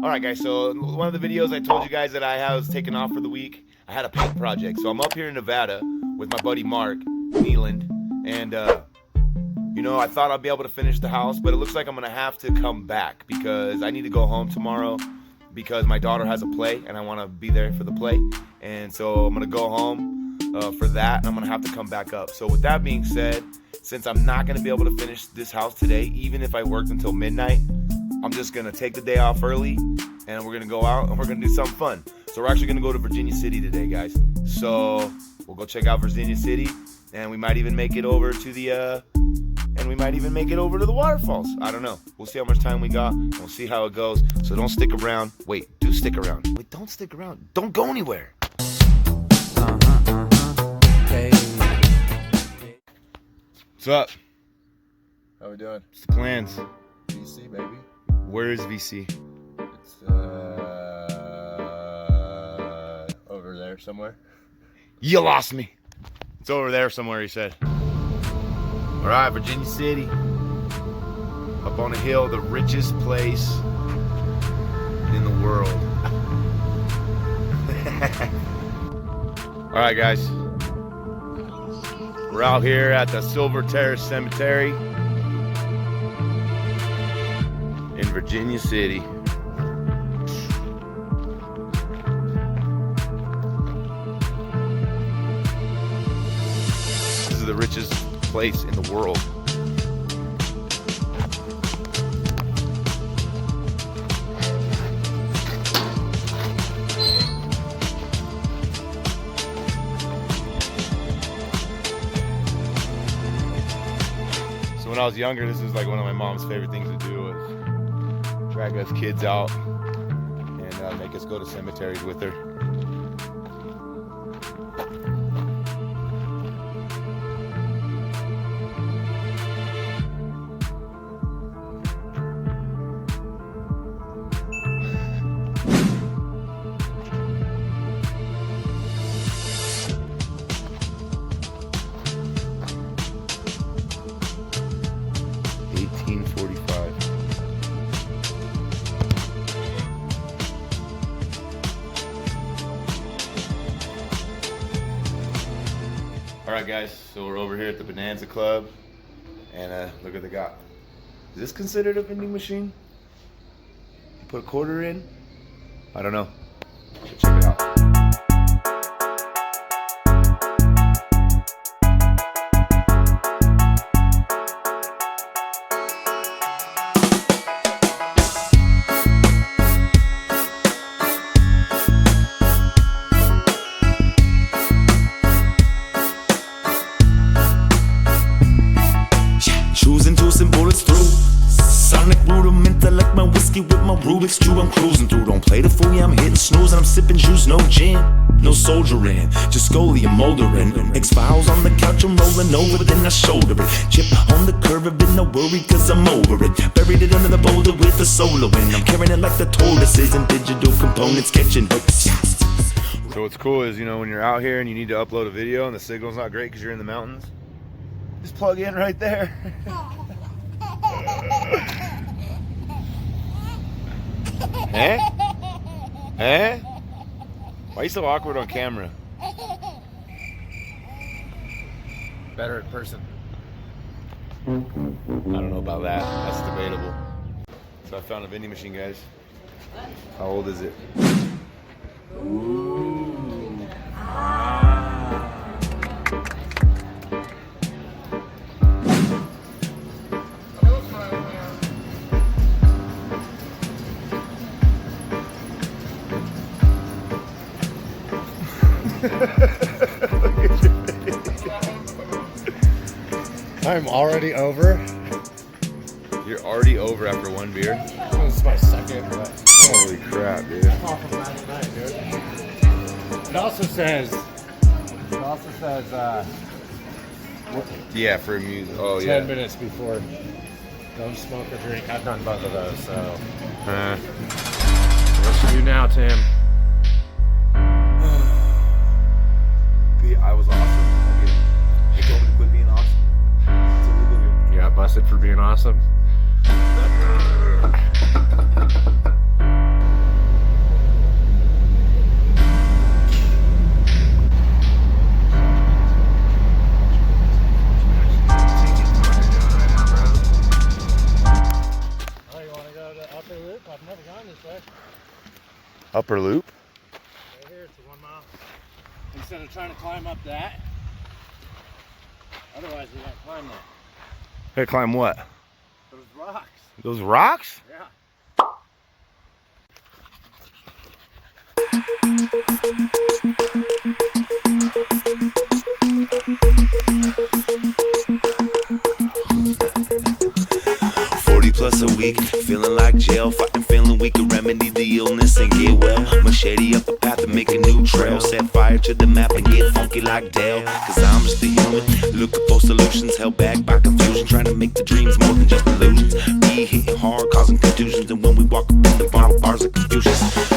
Alright guys, so one of the videos I told you guys that I was taking off for the week, I had a paint project. So I'm up here in Nevada with my buddy Mark Neeland, and you know, I thought I'd be able to finish the house, but it looks like I'm gonna have to come back because I need to go home tomorrow because my daughter has a play and I want to be there for the play. And so I'm gonna go home for that, and I'm gonna have to come back up. So with that being said, since I'm not gonna be able to finish this house today, even if I worked until midnight, I'm just gonna take the day off early and we're gonna go out and we're gonna do something fun. So we're actually gonna go to Virginia City today, guys. So we'll go check out Virginia City, and we might even make it over to the waterfalls. I don't know. We'll see how much time we got, and we'll see how it goes. So don't stick around. Wait, do stick around. Wait, don't stick around. Don't go anywhere. Hey. What's up? How we doing? What's the plans? VC, baby. Where is VC? It's over there somewhere. You lost me. It's over there somewhere, he said. All right, Virginia City. Up on a hill, the richest place in the world. All right, guys. We're out here at the Silver Terrace Cemetery in Virginia City. This is the richest place in the world. So when I was younger, this was like one of my mom's favorite things to do, was drag us kids out and make us go to cemeteries with her. Alright guys, so we're over here at the Bonanza Club, and look what they got. Is this considered a vending machine? You put a quarter in? I don't know. Let's check it out. With my Rubik's Cube, I'm cruising through. Don't play the fool, yeah, I'm hitting snooze and I'm sipping juice, no gin, no soldiering, just Scully, I'm moldering. X-Files on the couch, I'm rolling over, then I shoulder it. Chip on the curve, I've been no worry, cause I'm over it. Buried it under the boulder with the solo in. I'm carrying it like the tortoises and digital components catching hooks. So what's cool is, you know, when you're out here and you need to upload a video and the signal's not great because you're in the mountains, just plug in right there. Eh? Eh? Why are you so awkward on camera? Better in person. I don't know about that. That's debatable. So I found a vending machine, guys. How old is it? Ooh. I'm already over. You're already over after one beer? This is my second, but holy crap, dude. I'm off of 99, dude. It also says, yeah, for music. Oh, 10 yeah. minutes before. Don't smoke or drink. I've done both of those, so. What should you do now, Tim? I was awesome. They told me to quit being awesome. It's illegal here. You got busted for being awesome? Upper loop? Right here, it's a 1 mile. Instead of trying to climb up that, otherwise we gotta climb that. Gotta climb what? Those rocks. Those rocks? Yeah. 40 plus a week, feeling like jail, fighting, feeling we can remedy the illness and get well. Machete up the path and make a new trail, set fire to the map and get funky like Dale. Cause I'm just a human, looking for solutions, held back by confusion, trying to make the dreams more than just illusions. Be hitting hard, causing contusions, and when we walk up in the bottle bars of Confucius.